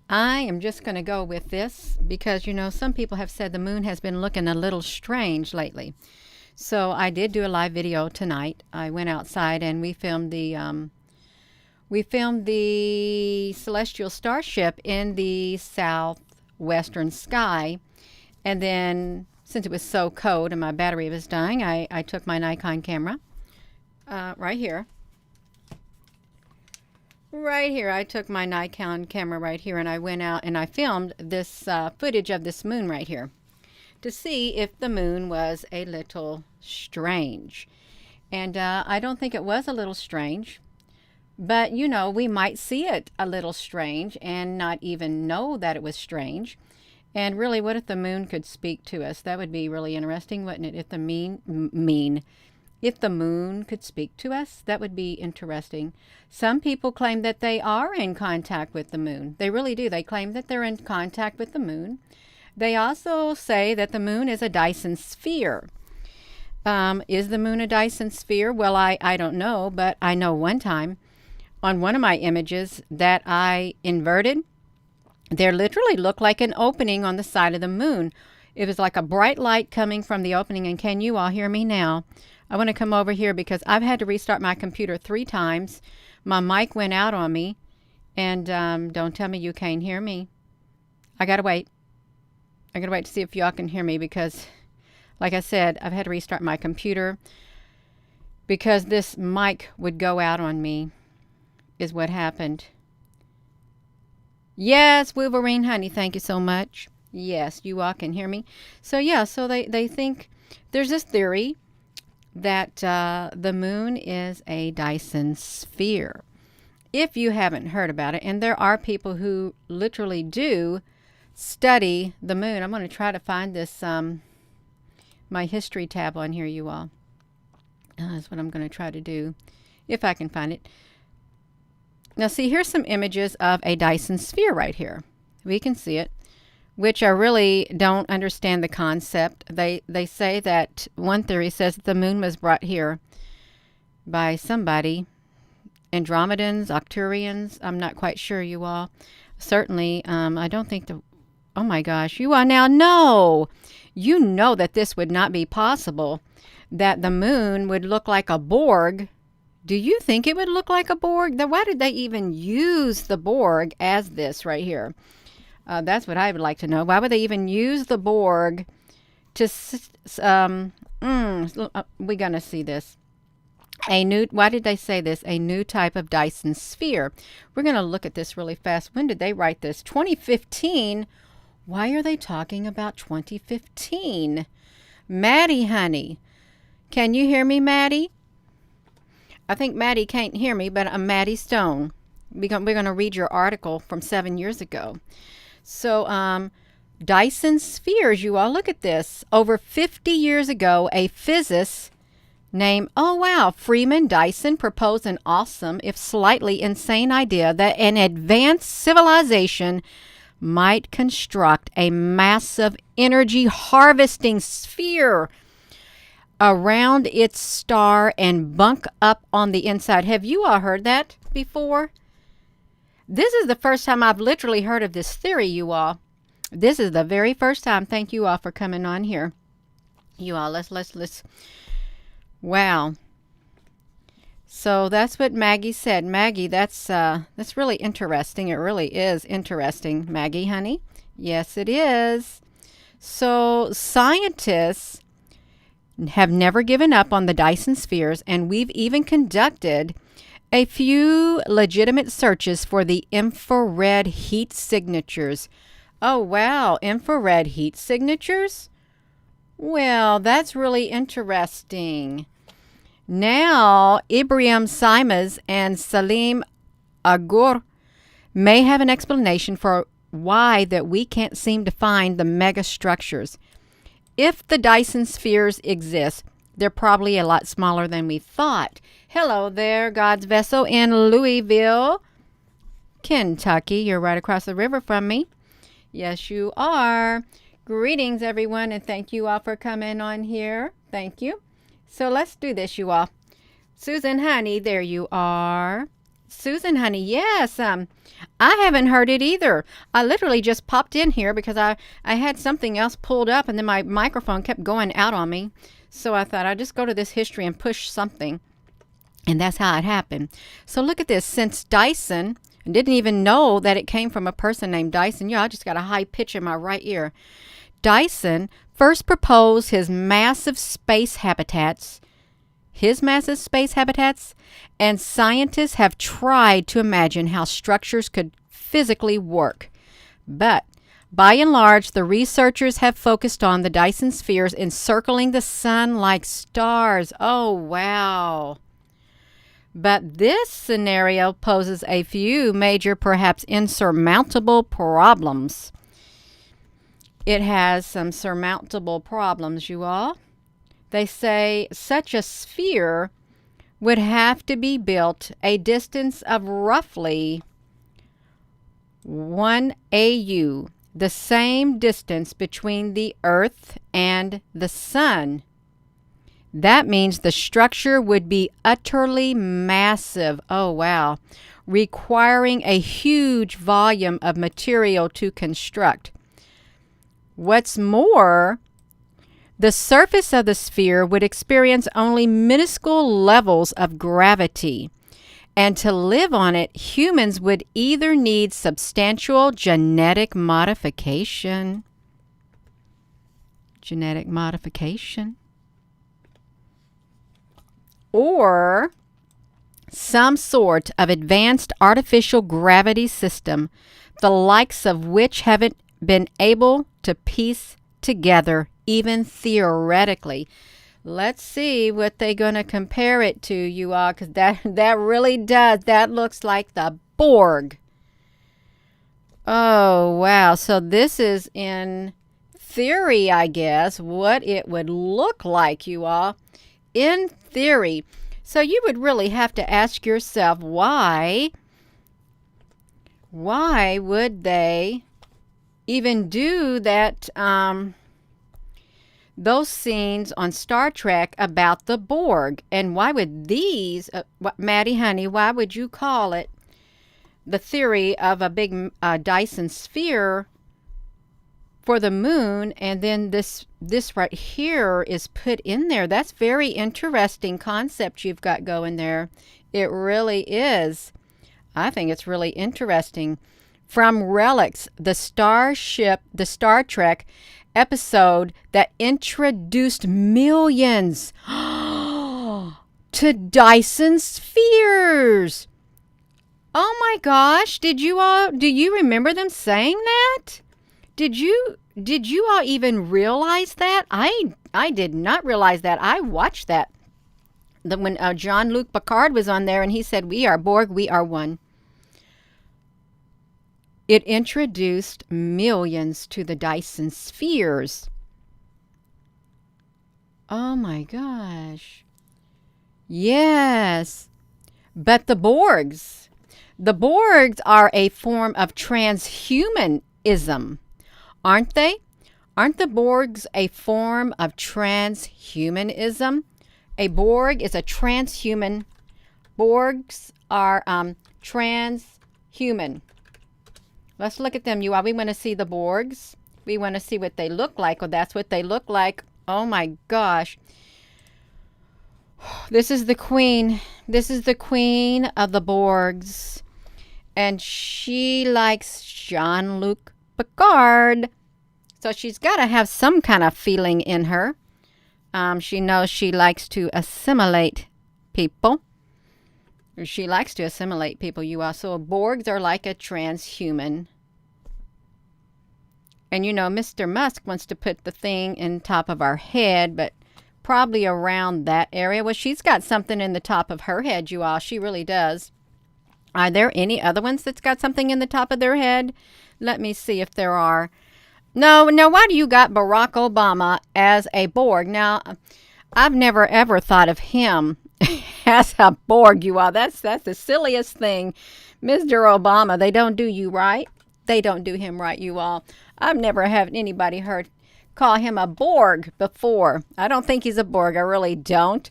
I am just going to go with this because, some people have said the moon has been looking a little strange lately. So I did do a live video tonight. I went outside and we filmed the celestial starship in the southwestern sky. And then, since it was so cold and my battery was dying, I took my Nikon camera right here. Right here, I took my Nikon camera right here and I went out and I filmed this footage of this moon right here to see if the moon was a little strange. And I don't think it was a little strange, but we might see it a little strange and not even know that it was strange. And really, what if the moon could speak to us? That would be really interesting, wouldn't it? If the moon could speak to us, that would be interesting. Some people claim that they are in contact with the moon. They really do. They claim that they're in contact with the moon. They also say that the moon is a Dyson sphere. Is the moon a Dyson sphere? Well, I don't know, but I know one time on one of my images that I inverted, there literally looked like an opening on the side of the moon. It was like a bright light coming from the opening. And can you all hear me now? I want to come over here because I've had to restart my computer 3 times. My mic went out on me. And don't tell me you can't hear me. I got to wait. I got to wait to see if y'all can hear me because, like I said, I've had to restart my computer because this mic would go out on me is what happened. Yes, Wolverine honey, thank you so much. Yes, you all can hear me. So yeah, so they think there's this theory that the moon is a Dyson sphere. If you haven't heard about it, and there are people who literally do study the moon. I'm going to try to find this, my history tab on here, you all. That's what I'm going to try to do, if I can find it. Now see, here's some images of a Dyson sphere right here. We can see it, which I really don't understand the concept. They say that one theory says that the moon was brought here by somebody, Andromedans, Arcturians. I'm not quite sure, you all. Certainly, I don't think oh my gosh, you all now know. You know that this would not be possible, that the moon would look like a Borg. Do you think it would look like a Borg? Why did they even use the Borg as this right here? That's what I would like to know. Why would they even use the Borg to... we're going to see this. Why did they say this? A new type of Dyson sphere. We're going to look at this really fast. When did they write this? 2015. Why are they talking about 2015? Maddie, honey. Can you hear me, Maddie? I think Maddie can't hear me, but I'm Maddie Stone. We're going to read your article from 7 years ago. So, Dyson spheres, you all, look at this. Over 50 years ago, a physicist named, Freeman Dyson proposed an awesome, if slightly insane idea that an advanced civilization might construct a massive energy harvesting sphere around its star and bunk up on the inside. Have you all heard that before? This is the first time I've literally heard of this theory, you all. This is the very first time. Thank you all for coming on here. You all, let's. Wow. So that's what Maggie said. Maggie, that's really interesting. It really is interesting, Maggie, honey. Yes, it is. So scientists have never given up on the Dyson spheres, and we've even conducted a few legitimate searches for the infrared heat signatures. Oh, wow, infrared heat signatures? Well, that's really interesting. Now, Ibrahim Simons and Salem Agur may have an explanation for why that we can't seem to find the mega structures. If the Dyson spheres exist, they're probably a lot smaller than we thought. Hello there, God's vessel in Louisville, Kentucky. You're right across the river from me. Yes, you are. Greetings, everyone, and thank you all for coming on here. Thank you. So let's do this, you all. Susan, honey, there you are. Susan, honey, yes. I haven't heard it either. I literally just popped in here because I had something else pulled up and then my microphone kept going out on me. So I thought I'd just go to this history and push something. And that's how it happened. So look at this. Since Dyson, I didn't even know that it came from a person named Dyson. Yeah, I just got a high pitch in my right ear. Dyson first proposed his massive space habitats, and scientists have tried to imagine how structures could physically work. But by and large, the researchers have focused on the Dyson spheres encircling the sun like stars. Oh, wow. But this scenario poses a few major, perhaps insurmountable problems. It has some surmountable problems, you all. They say such a sphere would have to be built a distance of roughly 1 AU, the same distance between the Earth and the Sun. That means the structure would be utterly massive. Oh, wow. Requiring a huge volume of material to construct. What's more, the surface of the sphere would experience only minuscule levels of gravity. And to live on it, humans would either need substantial genetic modification, or some sort of advanced artificial gravity system, the likes of which haven't been able to piece together, even theoretically. Let's see what they're going to compare it to, you all, because that really does. That looks like the Borg. Oh, wow. So this is in theory, I guess, what it would look like, you all. In theory. So you would really have to ask yourself, why would they even do that, those scenes on Star Trek about the Borg? And why would these, Maddie, honey, why would you call it the theory of a big Dyson sphere for the moon, and then this right here is put in there? That's very interesting concept you've got going there. It really is. I think it's really interesting. From Relics, the Star Trek episode that introduced millions to Dyson spheres. Oh my gosh, do you remember them saying that? Did you all even realize that? I did not realize that. I watched that when Jean-Luc Picard was on there and he said, "We are Borg, we are one." It introduced millions to the Dyson spheres. Oh my gosh. Yes. But the Borgs are a form of transhumanism. Aren't they? Aren't the Borgs a form of transhumanism? A Borg is a transhuman. Borgs are transhuman. Let's look at them, you all. We want to see the Borgs. We want to see what they look like. Oh, that's what they look like. Oh my gosh. This is the queen. This is the queen of the Borgs. And she likes Jean-Luc Picard. So she's got to have some kind of feeling in her. She knows she likes to assimilate people. She likes to assimilate people, you all. So Borgs are like a transhuman. And you know, Mr. Musk wants to put the thing in top of our head, but probably around that area. Well, she's got something in the top of her head, you all. She really does. Are there any other ones that's got something in the top of their head? Let me see if there are. No, why do you got Barack Obama as a Borg? Now, I've never ever thought of him as a Borg, you all. That's the silliest thing. Mr. Obama, they don't do you right. They don't do him right, you all. I've never had anybody call him a Borg before. I don't think he's a Borg. I really don't.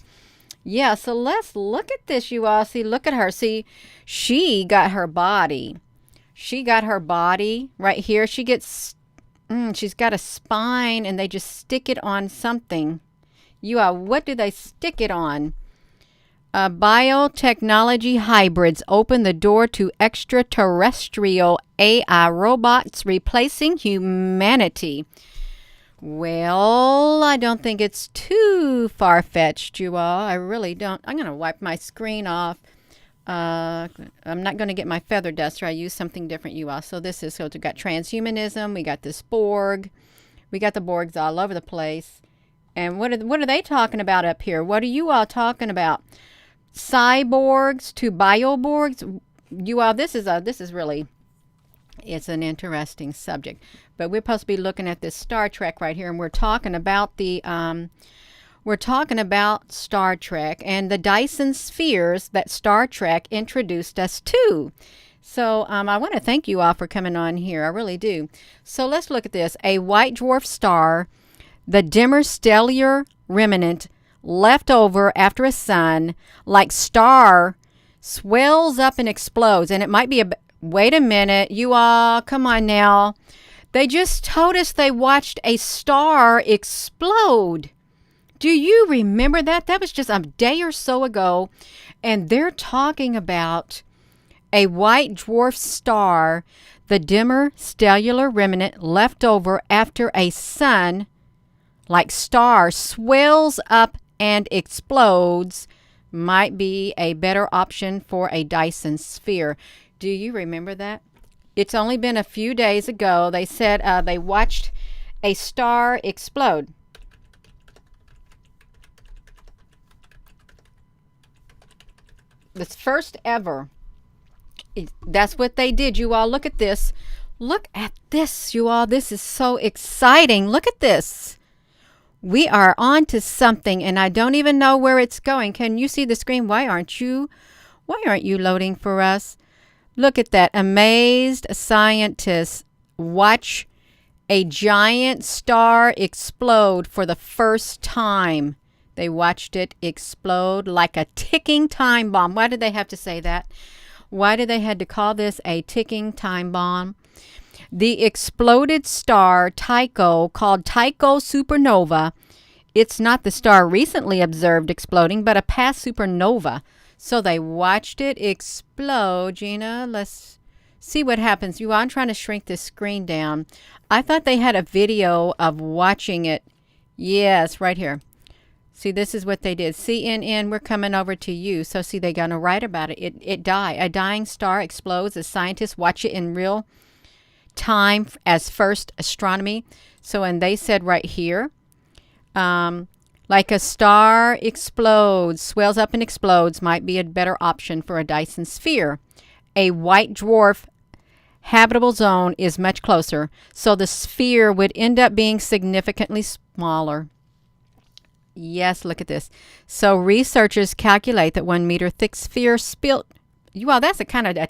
Yeah, so let's look at this, you all. See, look at her. See, she got her body. She got her body right here. She's got a spine, and they just stick it on something. You all, what do they stick it on? Biotechnology hybrids open the door to extraterrestrial AI robots replacing humanity. Well, I don't think it's too far-fetched, you all. I really don't. I'm going to wipe my screen off. I'm not going to get my feather duster. I use something different, you all. So we got transhumanism. We got this Borg. We got the Borgs all over the place. And what are they talking about up here? What are you all talking about? Cyborgs to bioborgs? You all, this is really, it's an interesting subject. But we're supposed to be looking at this Star Trek right here, and we're talking about Star Trek and the Dyson spheres that Star Trek introduced us to. So I want to thank you all for coming on here. I really do. So let's look at this. A white dwarf star, the dimmer stellar remnant left over after a sun, like star, swells up and explodes. And it might be wait a minute, you all, come on now. They just told us they watched a star explode. Do you remember that? That was just a day or so ago. And they're talking about a white dwarf star, the dimmer stellar remnant left over after a sun, like star, swells up and explodes, might be a better option for a Dyson sphere. Do you remember that? It's only been a few days ago. They said they watched a star explode. This first ever. That's what they did, you all. Look at this. Look at this, you all. This is so exciting. Look at this. We are on to something, and I don't even know where it's going. Can you see the screen? Why aren't you loading for us? Look at that. Amazed scientists watch a giant star explode for the first time. They watched it explode like a ticking time bomb. Why did they have to say that? Why did they have to call this a ticking time bomb? The exploded star Tycho, called Tycho supernova, it's not the star recently observed exploding, but a past supernova. So they watched it explode. Gina, let's see what happens. I'm trying to shrink this screen down. I thought they had a video of watching it. Yes, right here. See, this is what they did. CNN, we're coming over to you. So see, they're going to write about it. It died. A dying star explodes as scientists watch it in real time as first astronomy. So, and they said right here, like a star explodes, swells up and explodes, might be a better option for a Dyson sphere. A white dwarf habitable zone is much closer, so the sphere would end up being significantly smaller. Yes, look at this. So researchers calculate that 1 meter thick sphere spilt. Well, that's kind of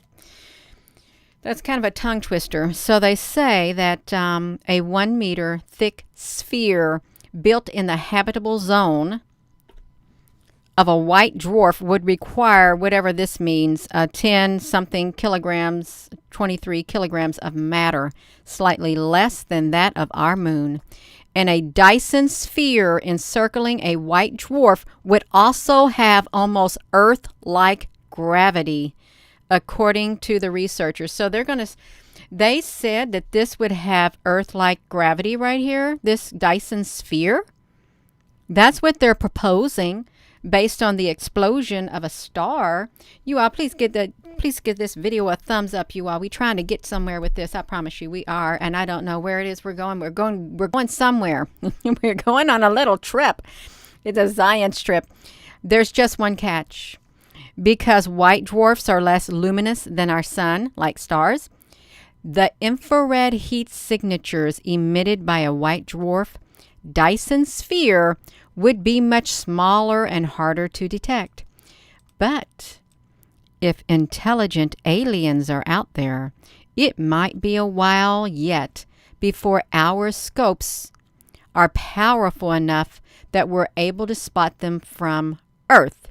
a tongue twister. So they say that a 1 meter thick sphere built in the habitable zone of a white dwarf would require, whatever this means, 10 something kilograms, 23 kilograms of matter, slightly less than that of our moon. And a Dyson sphere encircling a white dwarf would also have almost Earth-like gravity, according to the researchers. So they said that this would have Earth-like gravity right here, this Dyson sphere. That's what they're proposing based on the explosion of a star. You all, please give this video a thumbs up, you all. We're trying to get somewhere with this. I promise you we are. And I don't know where it is we're going. We're going somewhere. We're going on a little trip. It's a science trip. There's just one catch. Because white dwarfs are less luminous than our sun, like stars, the infrared heat signatures emitted by a white dwarf Dyson sphere would be much smaller and harder to detect. But if intelligent aliens are out there, it might be a while yet before our scopes are powerful enough that we're able to spot them from Earth.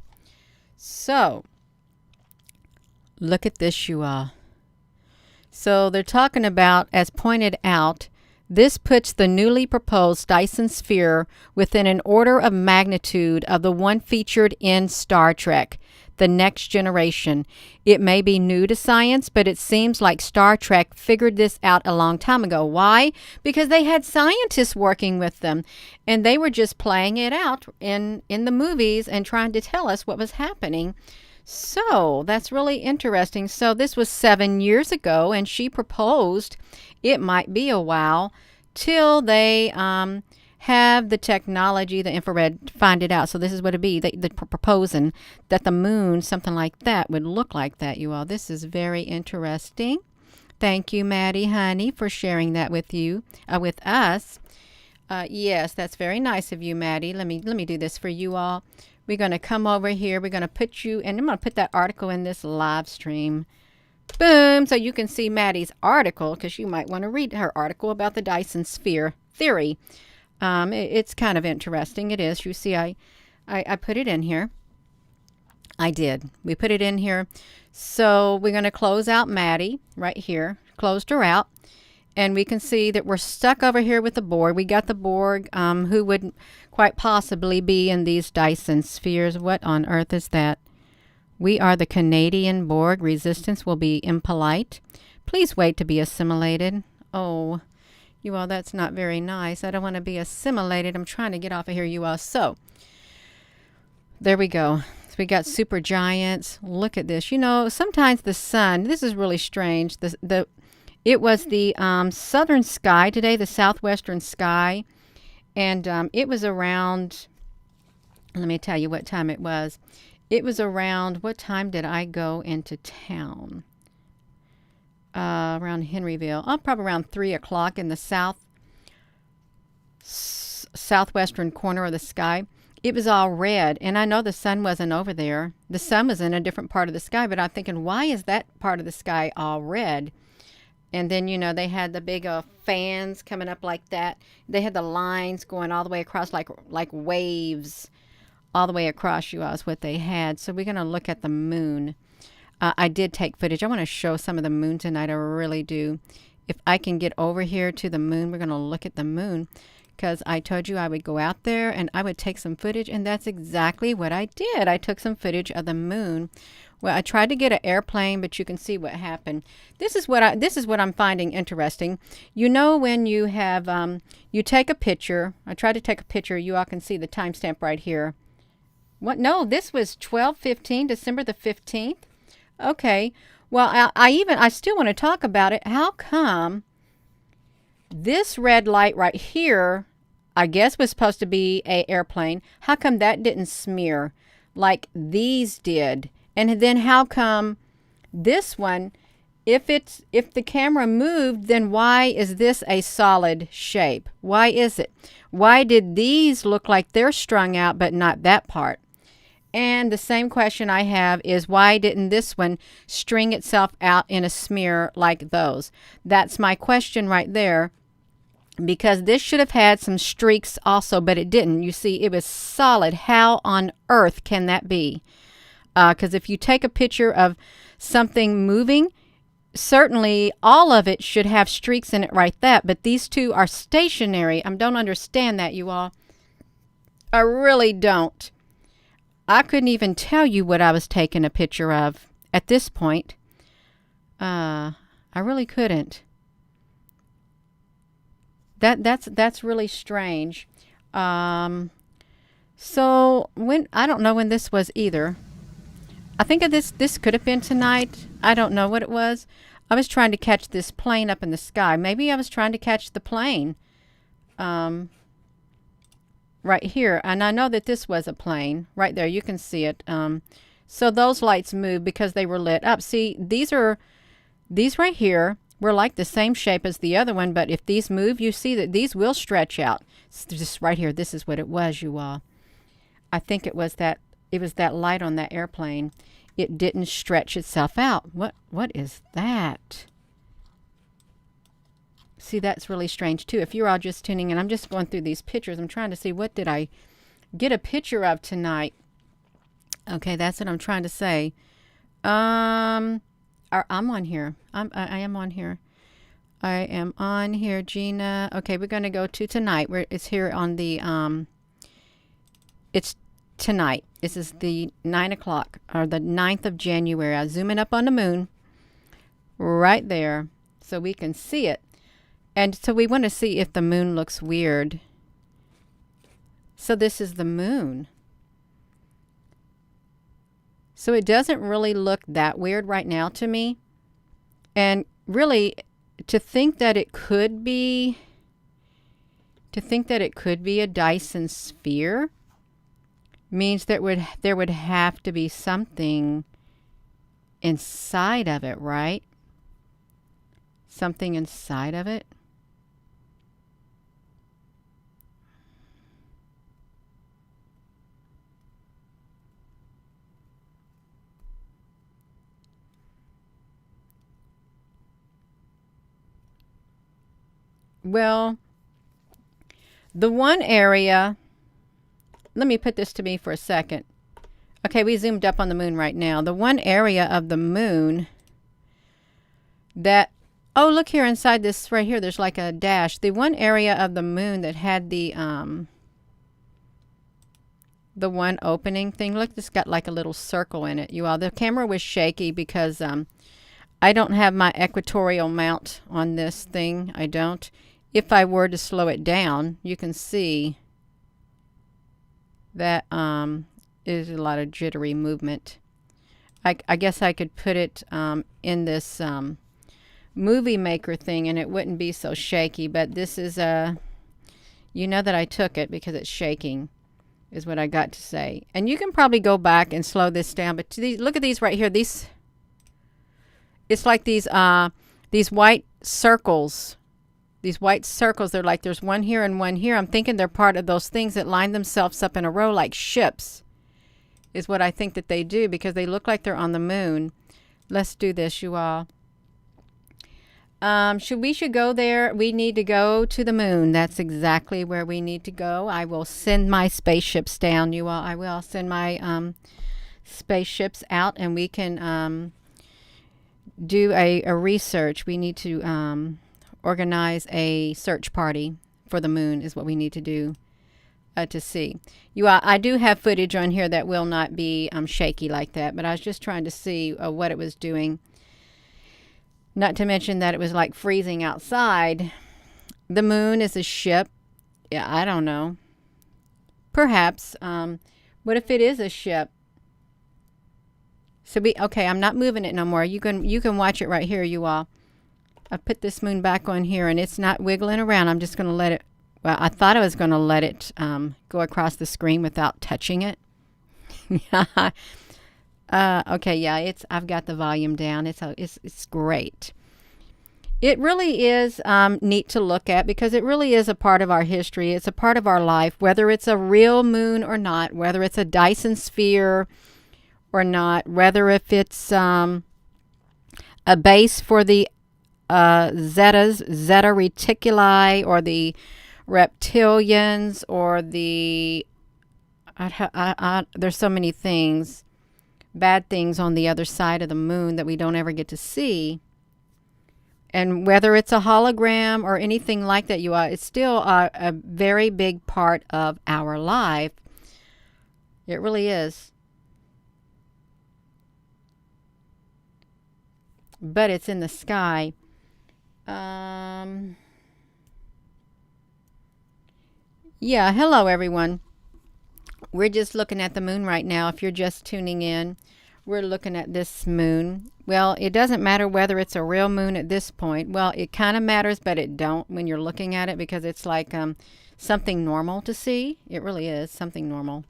So, look at this, you all. So they're talking about, as pointed out, this puts the newly proposed Dyson sphere within an order of magnitude of the one featured in Star Trek, The Next Generation. It may be new to science, but it seems like Star Trek figured this out a long time ago. Why? Because they had scientists working with them, and they were just playing it out in the movies and trying to tell us what was happening. So that's really interesting. So this was 7 years ago, and she proposed it might be a while till they have the technology, the infrared, to find it out. So this is what it'd be. They're proposing that the moon, something like that, would look like that, you all. This is very interesting. Thank you, Maddie, honey, for sharing that with you, with us. Yes, that's very nice of you, Maddie. Let me do this for you all. We're going to come over here. We're going to put you, and I'm going to put that article in this live stream. Boom. So you can see Maddie's article, because you might want to read her article about the Dyson sphere theory. It's kind of interesting. It is. You see, I put it in here. I did. We put it in here. So we're going to close out Maddie right here. Closed her out. And we can see that we're stuck over here with the Borg. We got the Borg, who would quite possibly be in these Dyson spheres. What on earth is that? We are the Canadian Borg. Resistance will be impolite. Please wait to be assimilated. Oh, you all, that's not very nice. I don't want to be assimilated. I'm trying to get off of here, you all. So, there we go. So we got super giants. Look at this. You know, sometimes the sun, this is really strange. It was the southern sky today, the southwestern sky, and it was around, let me tell you what time it was. It was around, what time did I go into town? Around Henryville. Oh, probably around 3 o'clock in the southwestern corner of the sky. It was all red, and I know the sun wasn't over there. The sun was in a different part of the sky, but I'm thinking, why is that part of the sky all red? And then, you know, they had the big fans coming up like that. They had the lines going all the way across like waves all the way across, you all, is what they had. So we're going to look at the moon. I did take footage. I want to show some of the moon tonight. I really do. If I can get over here to the moon, we're going to look at the moon. Because I told you I would go out there and I would take some footage. And that's exactly what I did. I took some footage of the moon. Well, I tried to get an airplane, but you can see what happened. This is what I'm finding interesting. You know, when you have you take a picture. I tried to take a picture. You all can see the timestamp right here. What? No, this was 12/15, December the 15th. Okay. Well, I still want to talk about it. How come this red light right here, I guess, was supposed to be an airplane? How come that didn't smear like these did? And then how come this one, if the camera moved, then why is this a solid shape? Why is it? Why did these look like they're strung out but not that part? And the same question I have is, why didn't this one string itself out in a smear like those? That's my question right there. Because this should have had some streaks also, but it didn't. You see, it was solid. How on earth can that be? Because if you take a picture of something moving, certainly all of it should have streaks in it right there. But these two are stationary. I don't understand that, you all. I really don't. I couldn't even tell you what I was taking a picture of at this point. I really couldn't. That's really strange. So when, I don't know when this was either. I think this could have been tonight. I don't know what it was. I was trying to catch this plane up in the sky. Maybe I was trying to catch the plane right here. And I know that this was a plane right there. You can see it. So those lights moved because they were lit up. See, these right here were like the same shape as the other one, but if these move, you see that these will stretch out. It's just right here. This is what it was, you all. I think it was that light on that airplane. It didn't stretch itself out. What is that? See, that's really strange too. If you're all just tuning in, I'm just going through these pictures. I'm trying to see, what did I get a picture of tonight? Okay, that's what I'm trying to say. Um, I'm on here. I am on here. I am on here, Gina. Okay, we're going to go to tonight. It's here on the it's tonight. This is the 9 o'clock or the 9th of January. I'm zooming up on the moon right there so we can see it. And so we want to see if the moon looks weird. So this is the moon. So it doesn't really look that weird right now to me. And really, to think that it could be a Dyson sphere means that there would have to be something inside of it, right? Something inside of it. Well, the one area, let me put this to me for a second. Okay, we zoomed up on the moon right now. The one area of the moon that, oh, look here inside this right here, there's like a dash. The one area of the moon that had the one opening thing, look, it's got like a little circle in it. You all, the camera was shaky because I don't have my equatorial mount on this thing. I don't. If I were to slow it down, you can see that is a lot of jittery movement. I guess I could put it in this movie maker thing and it wouldn't be so shaky, but this is you know that I took it because it's shaking is what I got to say. And you can probably go back and slow this down, but look at these right here. It's like these white circles. These white circles, they're like there's one here and one here. I'm thinking they're part of those things that line themselves up in a row like ships is what I think that they do because they look like they're on the moon. Let's do this, you all. We should go there. We need to go to the moon. That's exactly where we need to go. I will send my spaceships down, you all. I will send my spaceships out and we can do a research. We need to organize a search party for the moon is what we need to do to see. I do have footage on here that will not be shaky like that, but I was just trying to see what it was doing. Not to mention that it was like freezing outside. The moon is a ship. Yeah, I don't know. Perhaps. What if it is a ship? So okay, I'm not moving it no more. You can watch it right here, you all. I put this moon back on here and it's not wiggling around. I'm just going to let it, well, I thought I was going to let it go across the screen without touching it. Okay, yeah, I've got the volume down. It's great. It really is neat to look at because it really is a part of our history. It's a part of our life, whether it's a real moon or not, whether it's a Dyson sphere or not, whether if it's a base for the Zeta Reticuli, or the reptilians, or the there's so many things, bad things on the other side of the moon that we don't ever get to see. And whether it's a hologram or anything like that, it's still a very big part of our life. It really is. But it's in the sky. Yeah, hello everyone. We're just looking at the moon right now. If you're just tuning in, we're looking at this moon. Well, it doesn't matter whether it's a real moon at this point. Well, it kind of matters, but it don't when you're looking at it because it's like something normal to see. It really is something normal.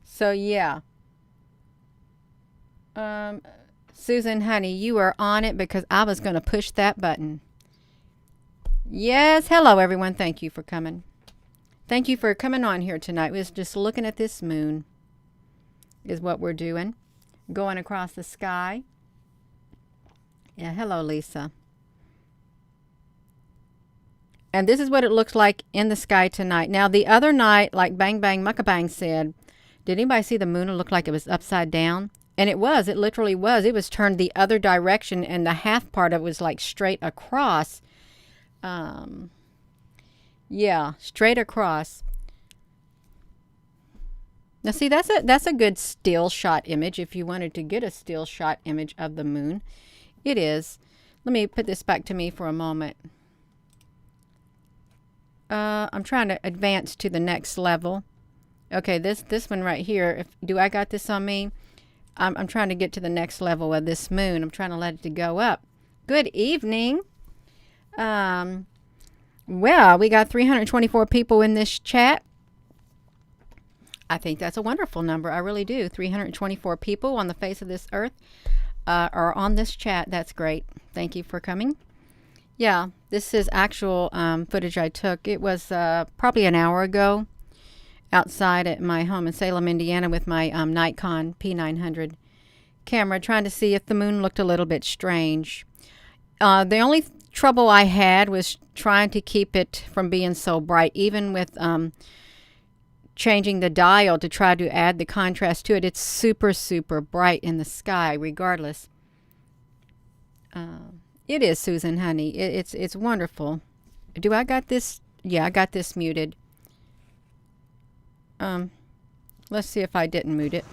So yeah. Susan, honey, you are on it because I was going to push that button. Yes, hello everyone. Thank you for coming. Thank you for coming on here tonight. We're just looking at this moon is what we're doing. Going across the sky. Yeah, hello, Lisa. And this is what it looks like in the sky tonight. Now, the other night, like Bang Bang Muckabang said, did anybody see the moon? It looked like it was upside down. And it was. It literally was. It was turned the other direction, and the half part of it was like straight across. Um, yeah, straight across. Now, see, that's a good still shot image if you wanted to get a still shot image of the moon. It is. Let me put this back to me for a moment. I'm trying to advance to the next level. Okay, this one right here. Do I got this on me? I'm trying to get to the next level of this moon. I'm trying to let it go up. Good evening. Well, we got 324 people in this chat. I think that's a wonderful number. I really do. 324 people on the face of this earth are on this chat. That's great. Thank you for coming. Yeah, this is actual footage I took. It was probably an hour ago outside at my home in Salem, Indiana with my Nikon P900 camera, trying to see if the moon looked a little bit strange. The only trouble I had was trying to keep it from being so bright, even with changing the dial to try to add the contrast to it. It's super, super bright in the sky regardless. It is, Susan, honey. It's wonderful. Do I got this? Yeah, I got this muted. Let's see if I didn't mute it.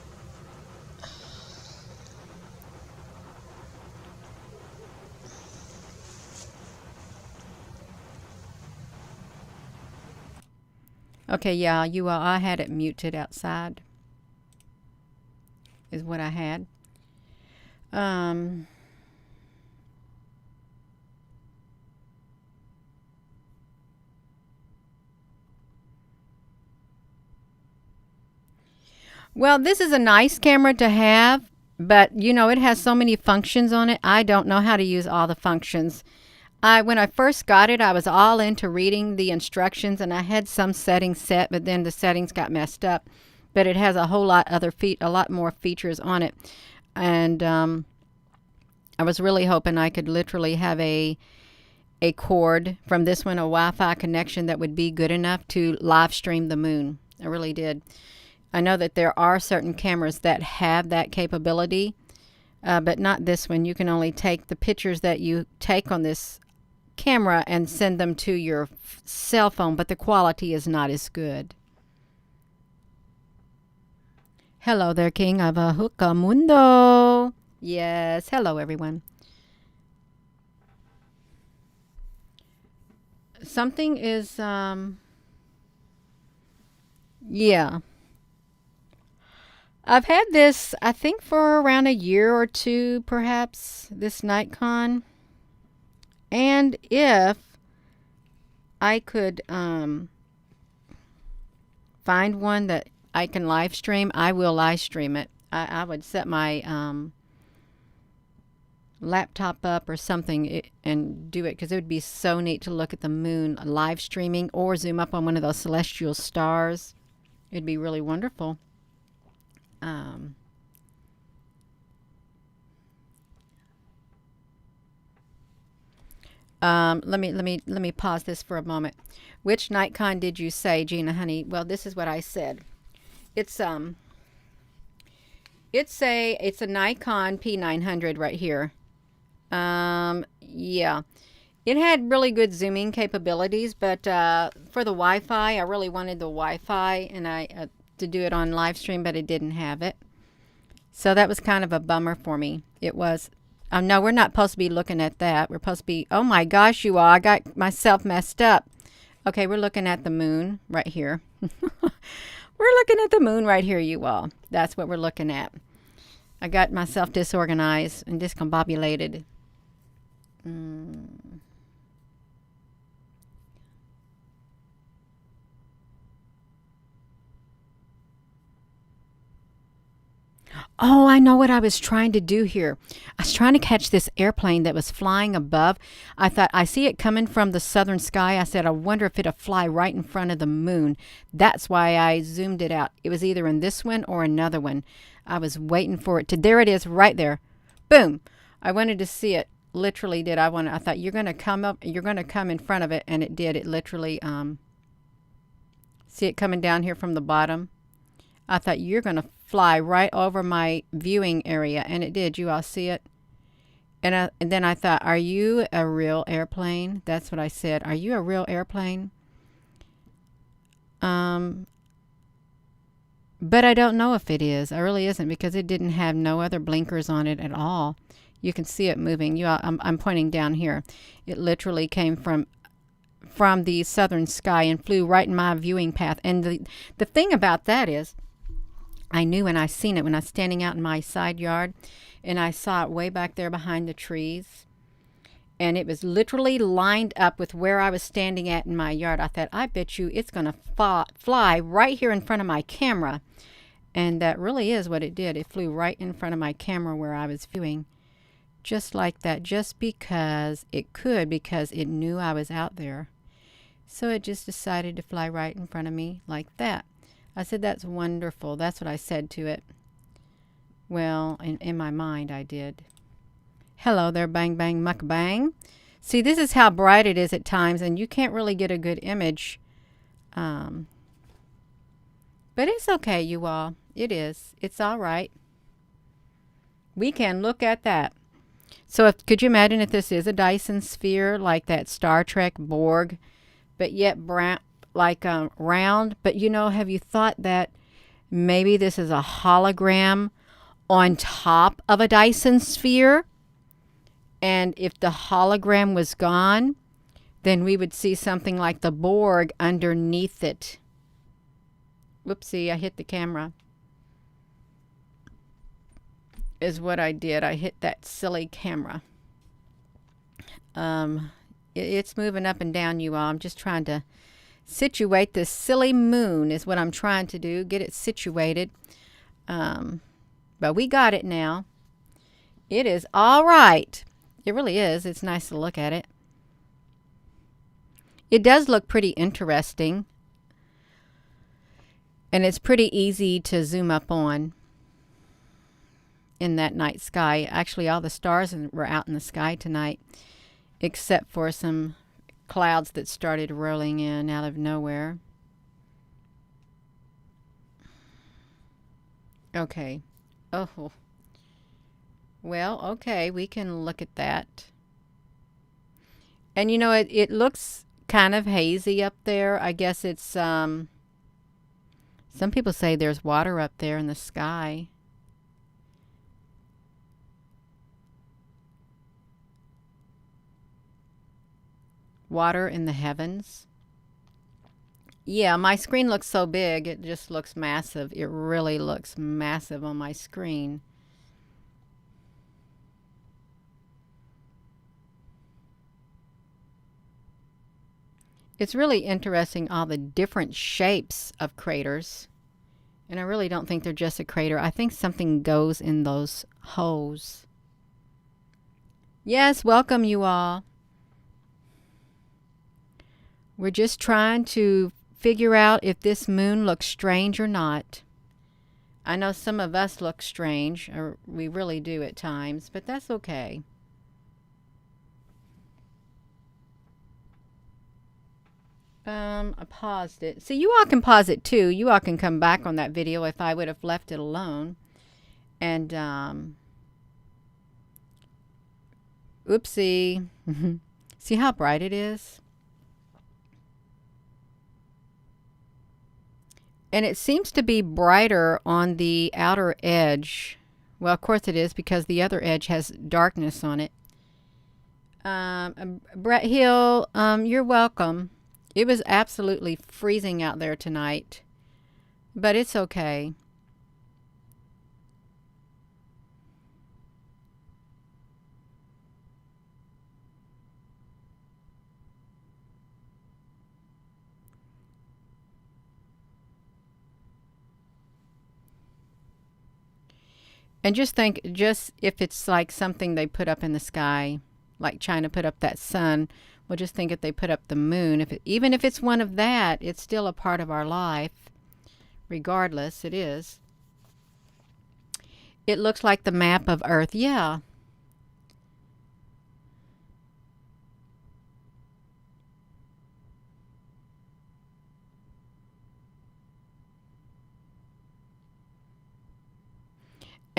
Okay, yeah, I had it muted outside. Is what I had. Well, this is a nice camera to have, but it has so many functions on it. I don't know how to use all the functions. When I first got it, I was all into reading the instructions, and I had some settings set, but then the settings got messed up. But it has a whole lot a lot more features on it, and I was really hoping I could literally have a cord from this one, a Wi-Fi connection that would be good enough to live stream the moon. I really did. I know that there are certain cameras that have that capability, but not this one. You can only take the pictures that you take on this camera and send them to your cell phone, but the quality is not as good. Hello there, King of a Hookah Mundo. Yes, hello everyone. Something is, yeah. I've had this, I think, for around a year or two, perhaps, this Nikon. And if I could find one that I can live stream, I will live stream it. I would set my laptop up or something and do it, because it would be so neat to look at the moon live streaming or zoom up on one of those celestial stars. It'd be really wonderful. Let me pause this for a moment. Which Nikon did you say, Gina, honey? Well, this is what I said. It's a Nikon P900 right here. Yeah. It had really good zooming capabilities, but for the Wi-Fi, I really wanted the Wi-Fi and to do it on live stream, but it didn't have it. So that was kind of a bummer for me. It was. No, we're not supposed to be looking at that. We're supposed to be, oh my gosh, you all, I got myself messed up. Okay, we're looking at the moon right here. We're looking at the moon right here, you all. That's what we're looking at. I got myself disorganized and discombobulated. Oh, I know what I was trying to do here. I was trying to catch this airplane that was flying above. I thought, I see it coming from the southern sky. I said, I wonder if it'll fly right in front of the moon. That's why I zoomed it out. It was either in this one or another one. I was waiting for it to, there it is right there. Boom. I wanted to see it. literally did. I thought you're going to come up, you're going to come in front of it, and it did. It literally, see it coming down here from the bottom? I thought you're going to fly right over my viewing area, and it did. You all see it? And then I thought, are you a real airplane? That's what I said. Are you a real airplane? But I don't know if it is. It really isn't, because it didn't have no other blinkers on it at all. You can see it moving. I'm pointing down here. It literally came from the southern sky and flew right in my viewing path. And the thing about that is, I knew when I seen it, when I was standing out in my side yard, and I saw it way back there behind the trees, and it was literally lined up with where I was standing at in my yard. I thought, I bet you it's going to fly right here in front of my camera. And that really is what it did. It flew right in front of my camera where I was viewing. Just like that, just because it could, because it knew I was out there. So it just decided to fly right in front of me like that. I said, that's wonderful. That's what I said to it. Well, in my mind, I did. Hello there, bang, bang, muck, bang. See, this is how bright it is at times, and you can't really get a good image. But it's okay, you all. It is. It's all right. We can look at that. So could you imagine if this is a Dyson sphere, like that Star Trek Borg, but yet brown, like round? But have you thought that maybe this is a hologram on top of a Dyson sphere? And if the hologram was gone, then we would see something like the Borg underneath it. Whoopsie, I hit the camera. Is what I did. I hit that silly camera. It's moving up and down, you all. I'm just trying to situate this silly moon is what I'm trying to do. Get it situated. But we got it now. It is all right. It really is. It's nice to look at it. It does look pretty interesting. And it's pretty easy to zoom up on in that night sky. Actually, all the stars were out in the sky tonight, except for some clouds that started rolling in out of nowhere. Okay. Oh. Well, okay, we can look at that. And it looks kind of hazy up there. I guess it's some people say there's water up there in the sky. Water in the heavens. Yeah, my screen looks so big, it just looks massive. It really looks massive on my screen. It's really interesting, all the different shapes of craters. And I really don't think they're just a crater. I think something goes in those holes. Yes, welcome you all. We're just trying to figure out if this moon looks strange or not. I know some of us look strange, or we really do at times, but that's okay. I paused it. So you all can pause it too. You all can come back on that video if I would have left it alone. And, oopsie. See how bright it is? And it seems to be brighter on the outer edge. Well, of course it is, because the other edge has darkness on it. Brett Hill, you're welcome. It was absolutely freezing out there tonight, but it's okay. And just think, just if it's like something they put up in the sky, like China put up that sun, well, just think if they put up the moon. Even if it's one of that, it's still a part of our life. Regardless, it is. It looks like the map of Earth. Yeah.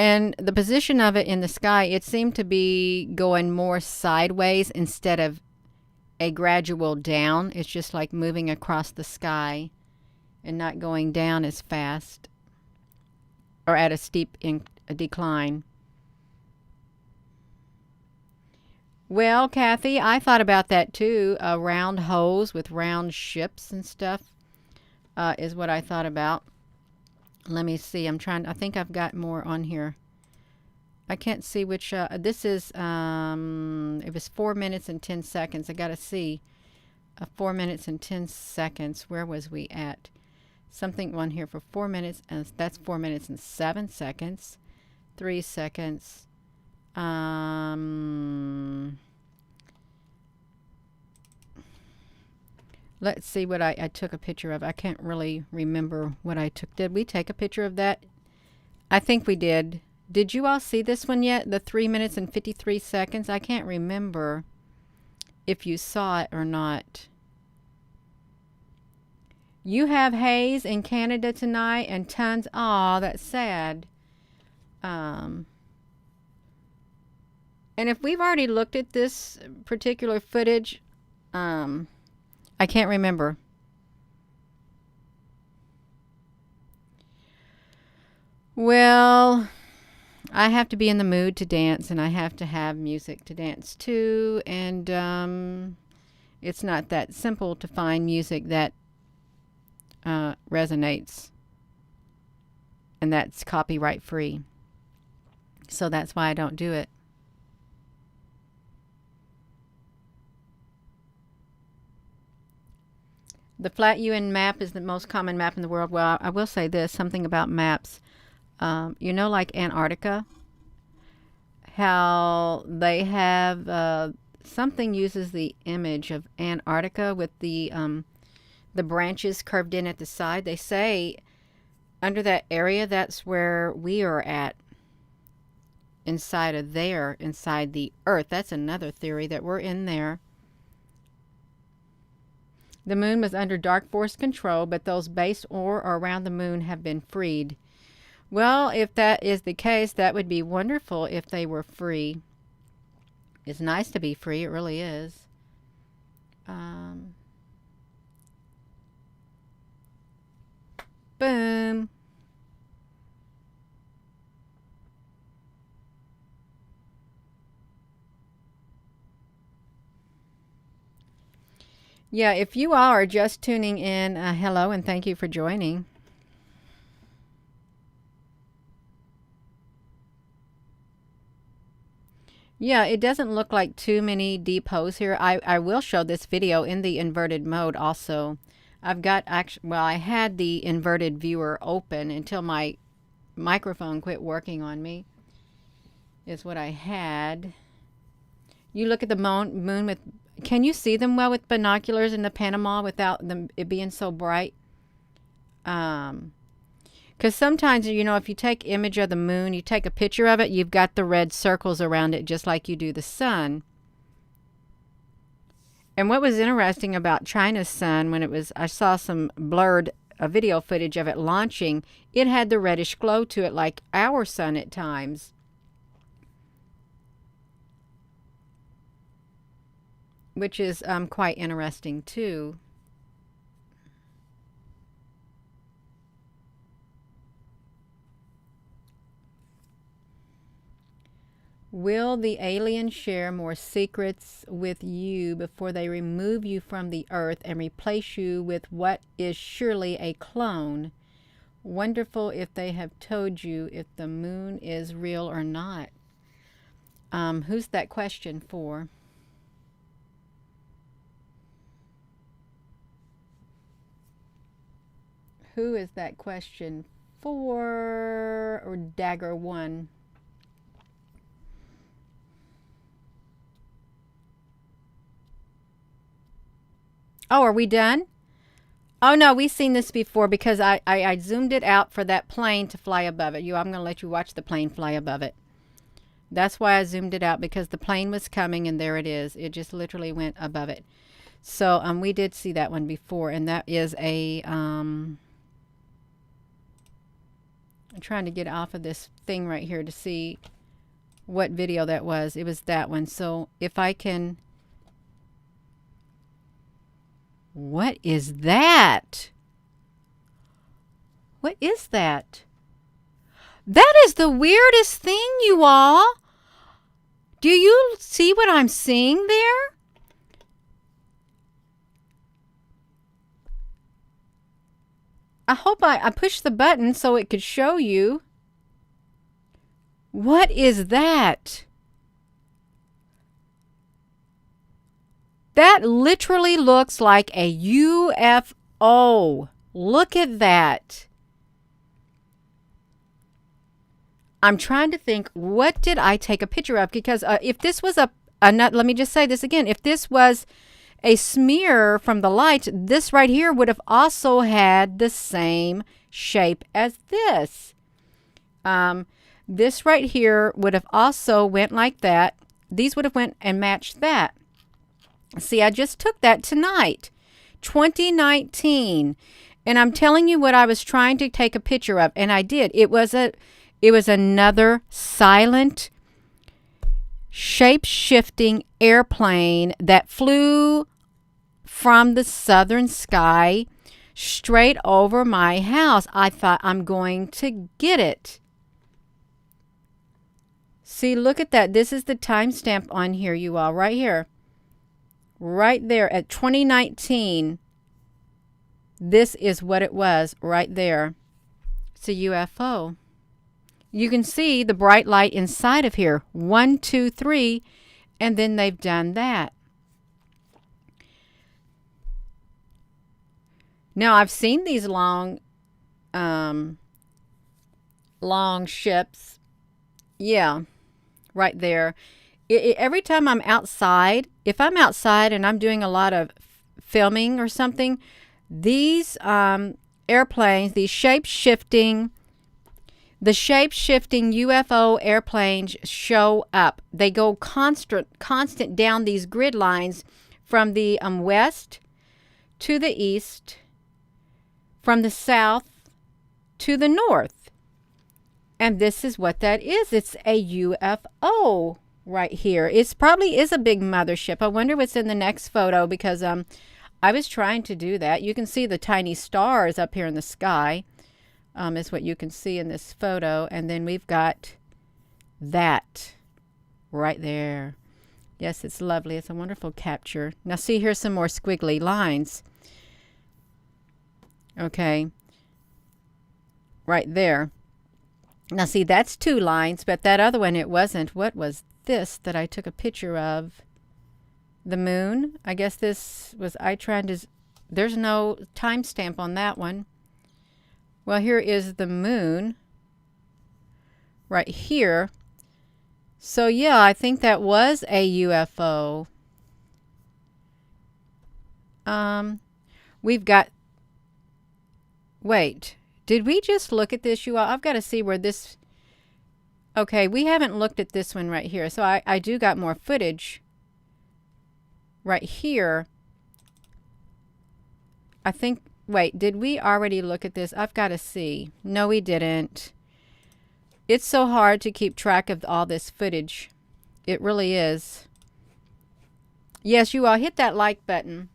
And the position of it in the sky, it seemed to be going more sideways instead of a gradual down. It's just like moving across the sky and not going down as fast or at a steep decline. Well, Kathy, I thought about that too. Round holes with round ships and stuff is what I thought about. Let me see. I think I've got more on here. I can't see which. This is, it was 4 minutes and 10 seconds. I got to see. 4 minutes and 10 seconds. Where was we at? Something on here for 4 minutes, and that's 4 minutes and 7 seconds. 3 seconds. Let's see what I took a picture of. I can't really remember what I took. Did we take a picture of that? I think we did. Did you all see this one yet? The 3 minutes and 53 seconds? I can't remember if you saw it or not. You have haze in Canada tonight and tons. Aw, that's sad. And if we've already looked at this particular footage, I can't remember. Well, I have to be in the mood to dance, and I have to have music to dance to, and it's not that simple to find music that resonates, and that's copyright free. So that's why I don't do it. The flat UN map is the most common map in the world. Well, I will say this, something about maps. You know, like Antarctica, how they have something uses the image of Antarctica with the branches curved in at the side. They say under that area, that's where we are at. Inside of there, inside the Earth. That's another theory, that we're in there. The moon was under dark force control, but those based or around the moon have been freed. Well, if that is the case, that would be wonderful if they were free. It's nice to be free, it really is. Boom. Yeah, if you all are just tuning in, hello and thank you for joining. Yeah, it doesn't look like too many deep holes here. I will show this video in the inverted mode also. I've got, well, I had the inverted viewer open until my microphone quit working on me, is what I had. You look at the moon with, can you see them well with binoculars in the Panama without them it being so bright? Because sometimes, you know, if you take image of the moon, you take a picture of it, you've got the red circles around it just like you do the sun. And what was interesting about China's sun, when it was, I saw some blurred video footage of it launching, it had the reddish glow to it like our sun at times. Which is quite interesting too. Will the aliens share more secrets with you before they remove you from the earth and replace you with what is surely a clone? Wonderful if they have told you if the moon is real or not. Who's that question for? Who is that question for? Or Dagger 1? Oh, are we done? Oh no, we've seen this before because I zoomed it out for that plane to fly above it. I'm going to let you watch the plane fly above it. That's why I zoomed it out, because the plane was coming and there it is. It just literally went above it. So we did see that one before, and that is a I'm trying to get off of this thing right here to see what video that was. It was that one. So if I can... What is that? What is that? That is the weirdest thing, you all. Do you see what I'm seeing there? I hope I pushed the button so it could show you. What is that? That literally looks like a UFO. Look at that. I'm trying to think, what did I take a picture of? Because if this was let me just say this again. If this was a smear from the light, this right here would have also had the same shape as this. This right here would have also went like that. These would have went and matched that. See, I just took that tonight, 2019, and I'm telling you what I was trying to take a picture of, and I did. It was another silent, shape-shifting airplane that flew from the southern sky straight over my house. I thought, I'm going to get it. See, look at that. This is the timestamp on here, you all, right here. Right there at 2019. This is what it was right there. It's a UFO. You can see the bright light inside of here. 1, 2, 3, and then they've done that. Now, I've seen these long ships. Yeah, right there. Every time I'm outside, if I'm outside and I'm doing a lot of filming or something, these airplanes, these shape-shifting UFO airplanes show up. They go constant down these grid lines from the west to the east, from the south to the north. And this is what that is. It's a UFO right here. It probably is a big mothership. I wonder what's in the next photo, because I was trying to do that. You can see the tiny stars up here in the sky. Is what you can see in this photo. And then we've got that right there. Yes, it's lovely. It's a wonderful capture. Now see, here's some more squiggly lines. Okay. Right there. Now see, that's 2 lines, but that other one, it wasn't. What was this that I took a picture of? The moon? I guess this was, there's no timestamp on that one. Well, here is the moon right here. So yeah, I think that was a UFO. We've got, wait, did we just look at this, you all? I've got to see where this, okay, we haven't looked at this one right here. So I do got more footage right here. I think, wait, did we already look at this? I've got to see. No, we didn't. It's so hard to keep track of all this footage. It really is. Yes, you all hit that like button.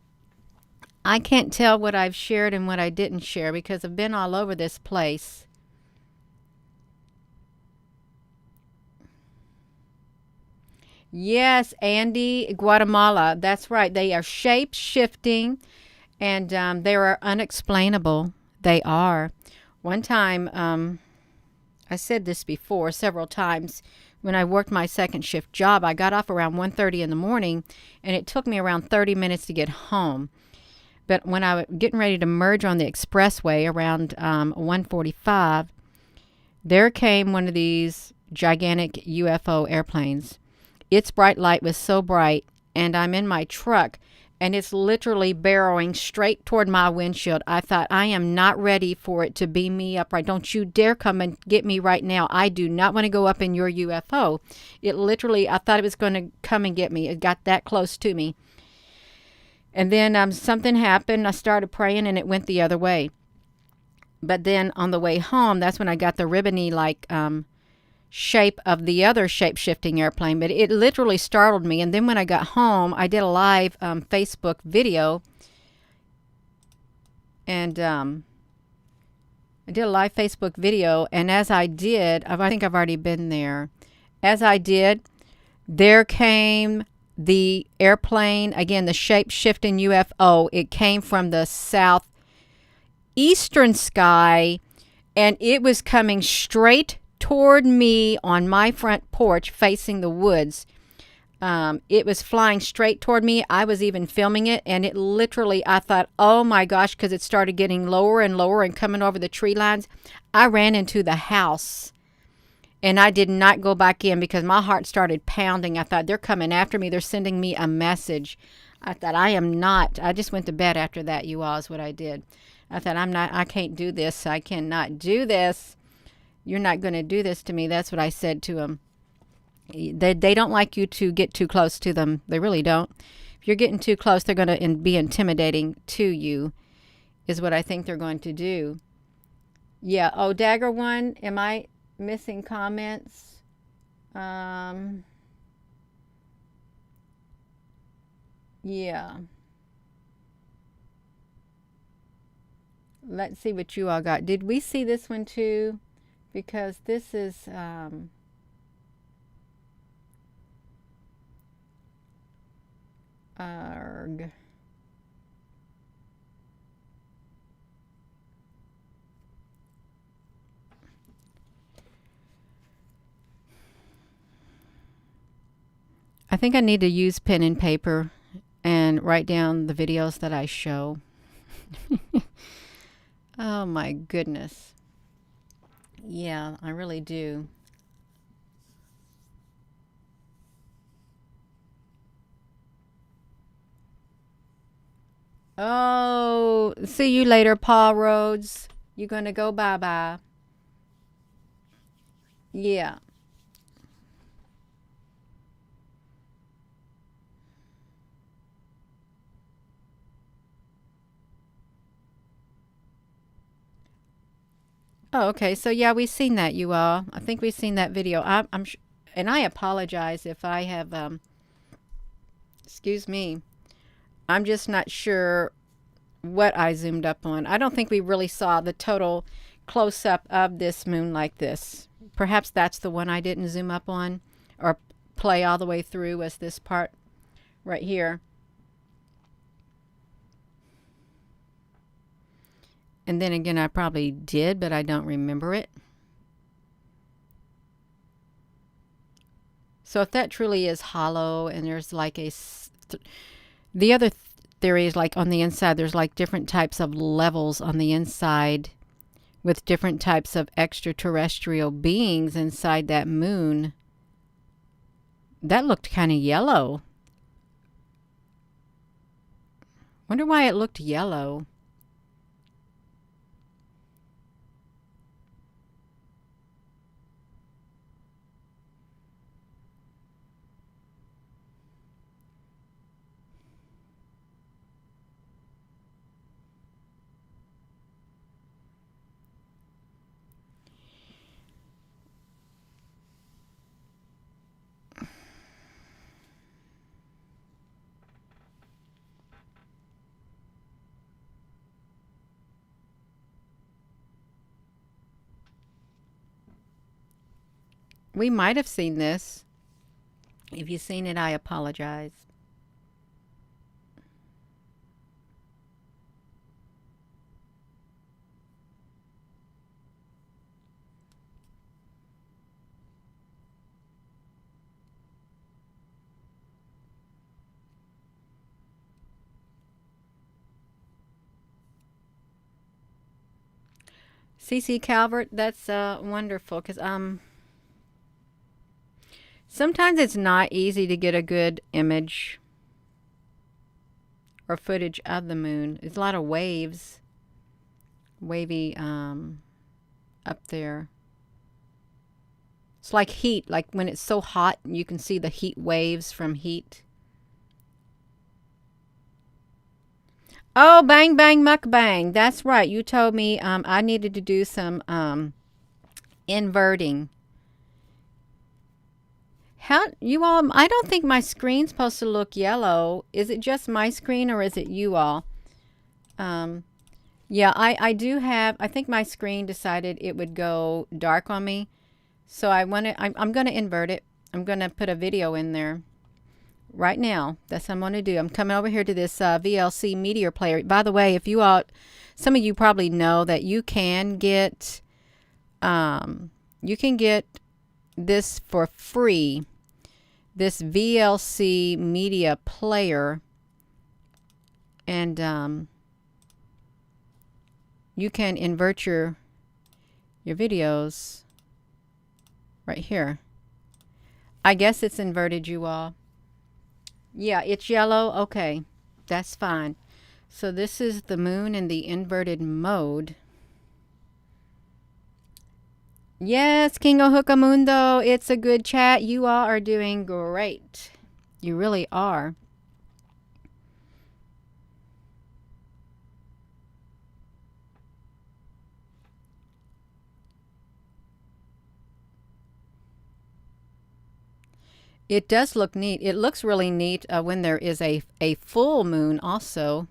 I can't tell what I've shared and what I didn't share because I've been all over this place. Yes, Andy, Guatemala. That's right. They are shape-shifting, and they are unexplainable. They are. One time, I said this before several times, when I worked my second shift job, I got off around 1:30 in the morning, and it took me around 30 minutes to get home. But when I was getting ready to merge on the expressway around 1:45, there came one of these gigantic UFO airplanes. Its bright light was so bright, and I'm in my truck, and it's literally barreling straight toward my windshield. I thought, I am not ready for it to beam me up right. Don't you dare come and get me right now. I do not want to go up in your UFO. It literally, I thought it was going to come and get me. It got that close to me. And then something happened. I started praying, and it went the other way. But then on the way home, that's when I got the ribbony like shape of the other shape-shifting airplane. But it literally startled me. And then when I got home, I did a live Facebook video. And I did a live Facebook video. And as I did, I think I've already been there. As I did, there came the airplane. Again, the shape-shifting UFO. It came from the southeastern sky. And it was coming straight toward me on my front porch facing the woods. It was flying straight toward me. I was even filming it, and it literally, I thought, oh my gosh, because it started getting lower and lower and coming over the tree lines. I ran into the house, and I did not go back in because my heart started pounding. I thought, they're coming after me. They're sending me a message. I thought, I am not. I just went to bed after that, you all, is what I did. I thought, I can't do this. I cannot do this. You're not going to do this to me. That's what I said to them. They don't like you to get too close to them. They really don't. If you're getting too close, they're going to be intimidating to you, is what I think they're going to do. Yeah. Oh, Dagger One, am I missing comments? Yeah. Let's see what you all got. Did we see this one too? Because this is arg. I think I need to use pen and paper and write down the videos that I show. Oh my goodness. Yeah, I really do. Oh, see you later, Paul Rhodes. You're going to go bye-bye. Yeah. Oh, okay. So yeah, we've seen that, you all. I think we've seen that video. And I apologize if I have, excuse me. I'm just not sure what I zoomed up on. I don't think we really saw the total close-up of this moon like this. Perhaps that's the one I didn't zoom up on or play all the way through, was this part right here. And then again, I probably did, but I don't remember it. So if that truly is hollow and there's like the other theory is like on the inside, there's like different types of levels on the inside with different types of extraterrestrial beings inside that moon. That looked kind of yellow. Wonder why it looked yellow. We might have seen this. If you've seen it, I apologize. CC Calvert, that's wonderful, because sometimes it's not easy to get a good image or footage of the moon. It's a lot of waves, wavy up there. It's like heat, like when it's so hot, you can see the heat waves from heat. Oh, bang, bang, mukbang. That's right. You told me I needed to do some inverting. How you all? I don't think my screen's supposed to look yellow. Is it just my screen or is it you all? Um, yeah, I do have. I think my screen decided it would go dark on me, so I'm going to invert it. I'm going to put a video in there right now. That's what I'm going to do. I'm coming over here to this VLC media player. By the way, if you all, some of you probably know that you can get this for free. This VLC media player, and you can invert your videos right here. I guess it's inverted, you all. Yeah, it's yellow. Okay, that's fine. So this is the moon in the inverted mode. Yes, King Mundo, it's a good chat. You all are doing great. You really are. It does look neat. It looks really neat when there is a full moon also.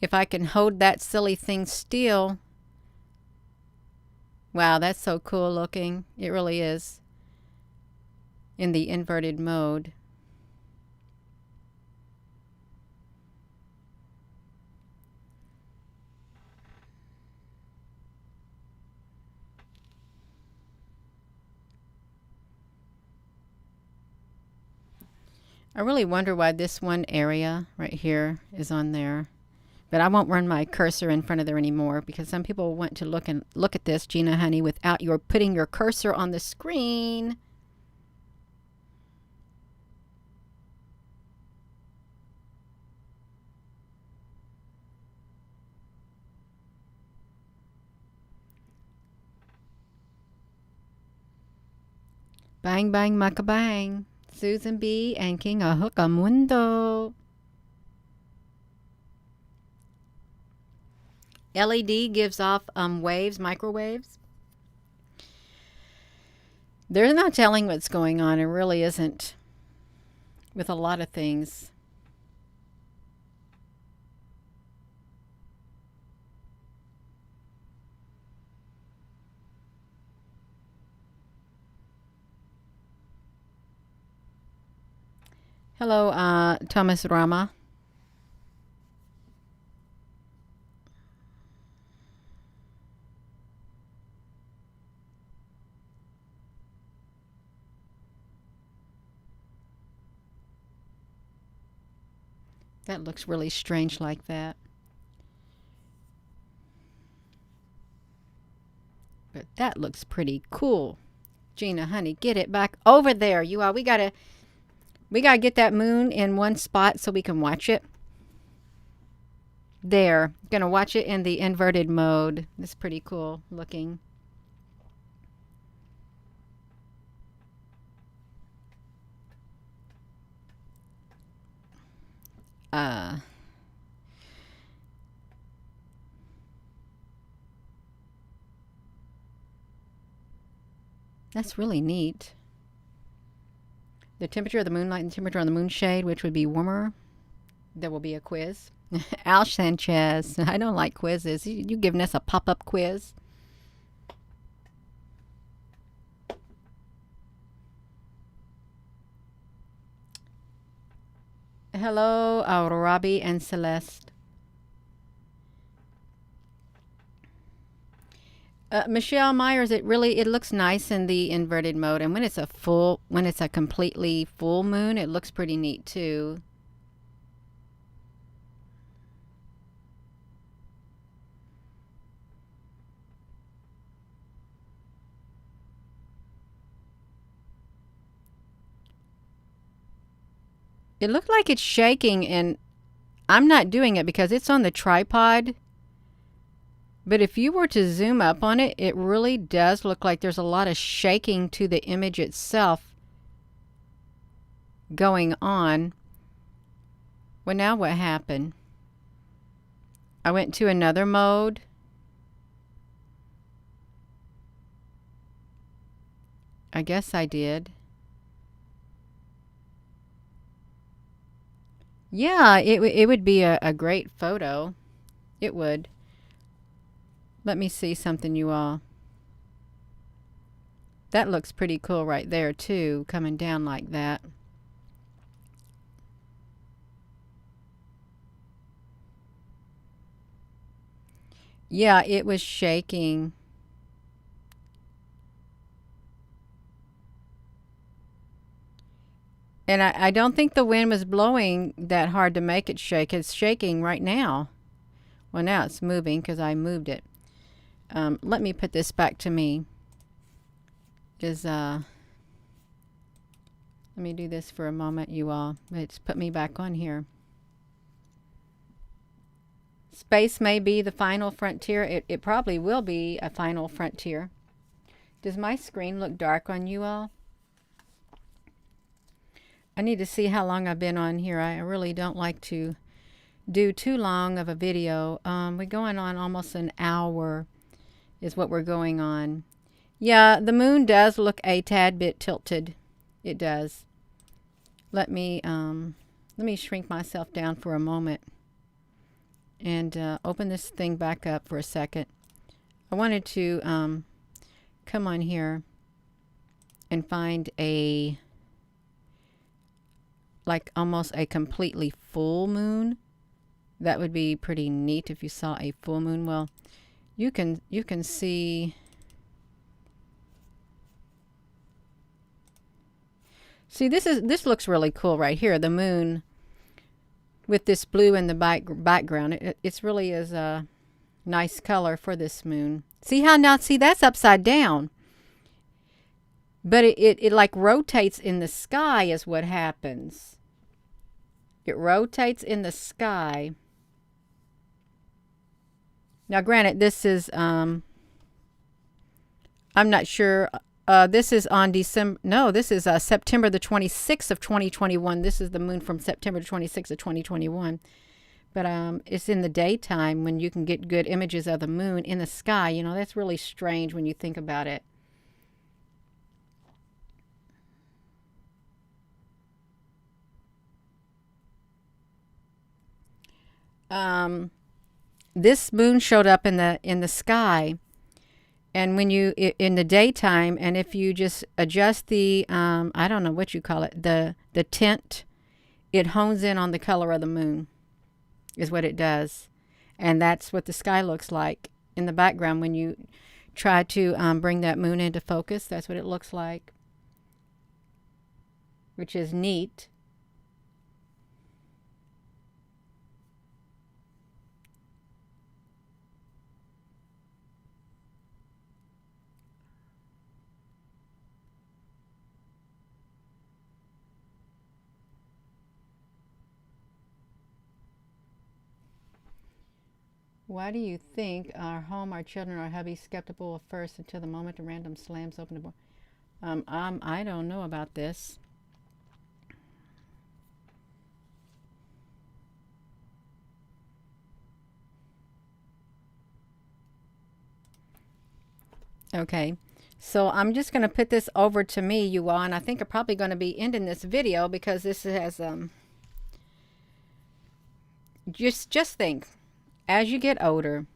If I can hold that silly thing still. Wow, that's so cool looking. It really is. In the inverted mode. I really wonder why this one area right here is on there. But I won't run my cursor in front of there anymore because some people want to look at this, Gina Honey, without your putting your cursor on the screen. Bang, bang, maka bang. Susan B. and King Mundo. LED gives off waves, microwaves. They're not telling what's going on. It really isn't with a lot of things. Hello, Thomas Rama. That looks really strange like that. But that looks pretty cool. Gina, honey, get it back over there. You all, we gotta get that moon in one spot so we can watch it. There. Gonna watch it in the inverted mode. It's pretty cool looking. That's really neat. The temperature of the moonlight and the temperature on the moonshade, which would be warmer. There will be a quiz. Al Sanchez. I don't like quizzes. You giving us a pop-up quiz? Hello, Robbie and Celeste. Michelle Myers, it looks nice in the inverted mode, and when it's a completely full moon, it looks pretty neat too. It looked like it's shaking, and I'm not doing it because it's on the tripod. But if you were to zoom up on it, it really does look like there's a lot of shaking to the image itself going on. Well, now what happened? I went to another mode. I guess I did. Yeah, it would be a great photo. It would. Let me see something, you all. That looks pretty cool right there, too, coming down like that. Yeah, it was shaking. And I don't think the wind was blowing that hard to make it shake. It's shaking right now. Well, now it's moving because I moved it. Let me put this back to me. Let me do this for a moment, you all. Let's put me back on here. Space may be the final frontier. It probably will be a final frontier. Does my screen look dark on you all? I need to see how long I've been on here. I really don't like to do too long of a video. We're going on almost an hour is what we're going on. Yeah, the moon does look a tad bit tilted. It does. Let me shrink myself down for a moment and open this thing back up for a second. I wanted to come on here and find a like almost a completely full moon. That would be pretty neat if you saw a full moon. Well, you can see. See, this looks really cool right here. The moon with this blue in the background. It's really is a nice color for this moon. See how now? See, that's upside down. But it like rotates in the sky is what happens. It rotates in the sky. Now, granted, this is, I'm not sure. This is on December. No, this is September the 26th of 2021. This is the moon from September 26th of 2021. But it's in the daytime when you can get good images of the moon in the sky. You know, that's really strange when you think about it. This moon showed up in the sky, and when you in the daytime, and if you just adjust the I don't know what you call it, the tint, it hones in on the color of the moon, is what it does, and that's what the sky looks like in the background when you try to bring that moon into focus. That's what it looks like, which is neat. Why do you think our home, our children, our hubby skeptical at first until the moment a random slams open the door? I don't know about this. Okay, so I'm just going to put this over to me, you all, and I think I'm probably going to be ending this video because this has just think. As you get older,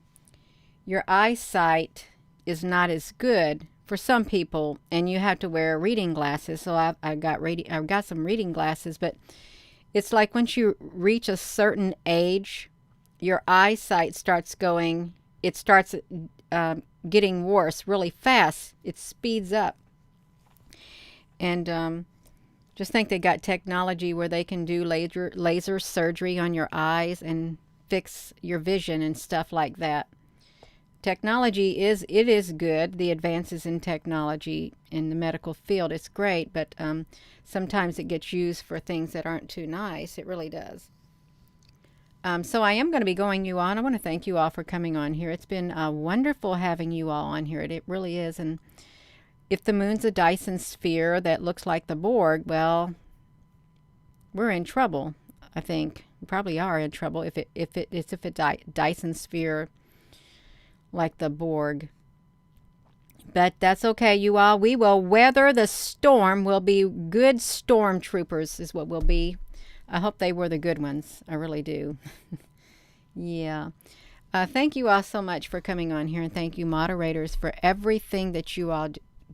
your eyesight is not as good for some people, and you have to wear reading glasses. So I've got some reading glasses, but it's like once you reach a certain age, your eyesight starts going. It starts getting worse really fast. It speeds up, and just think they got technology where they can do laser surgery on your eyes and fix your vision and stuff like that. Technology is good. The advances in technology in the medical field, it's great, but sometimes it gets used for things that aren't too nice. It really does. So I am going to be going you on. I want to thank you all for coming on here. It's been wonderful having you all on here. It really is. And if the moon's a Dyson sphere that looks like the Borg, well, we're in trouble. I think we probably are in trouble if a Dyson sphere like the Borg. But that's okay, you all. We will weather the storm. We'll be good stormtroopers, is what we'll be. I hope they were the good ones. I really do. Yeah. Thank you all so much for coming on here, and thank you, moderators, for everything that you all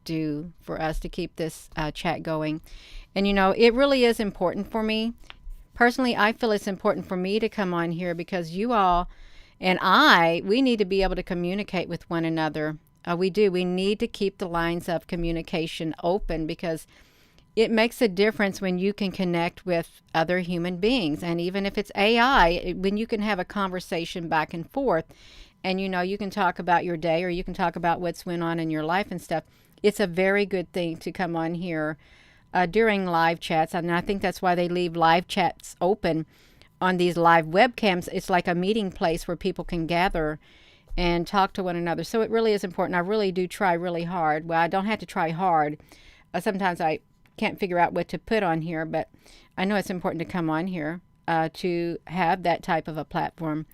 do for us to keep this chat going. And it really is important for me. Personally, I feel it's important for me to come on here because you all and we need to be able to communicate with one another. We do. We need to keep the lines of communication open because it makes a difference when you can connect with other human beings. And even if it's AI, when you can have a conversation back and forth and you can talk about your day or you can talk about what's went on in your life and stuff, it's a very good thing to come on here during live chats. And I think that's why they leave live chats open on these live webcams. It's like a meeting place where people can gather and talk to one another. So it really is important. I really do try really hard. Well, I don't have to try hard. Sometimes I can't figure out what to put on here, but I know it's important to come on here to have that type of a platform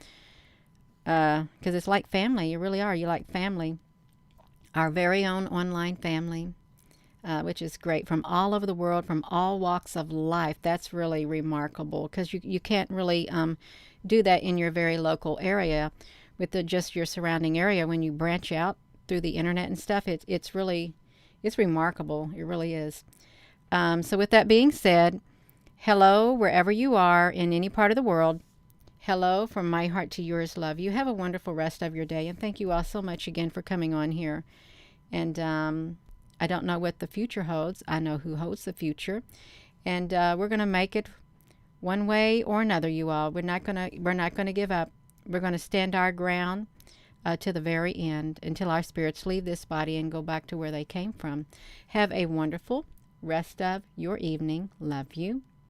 because it's like family. You really are. You like family. Our very own online family, which is great, from all over the world, from all walks of life. That's really remarkable because you can't really do that in your very local area with just your surrounding area. When you branch out through the internet and stuff, it's remarkable. It really is. So with that being said, hello wherever you are in any part of the world. Hello from my heart to yours, love. You have a wonderful rest of your day, and thank you all so much again for coming on here. And I don't know what the future holds. I know who holds the future, and we're going to make it one way or another, you all. We're not gonna give up. We're going to stand our ground to the very end until our spirits leave this body and go back to where they came from. Have a wonderful rest of your evening. Love you.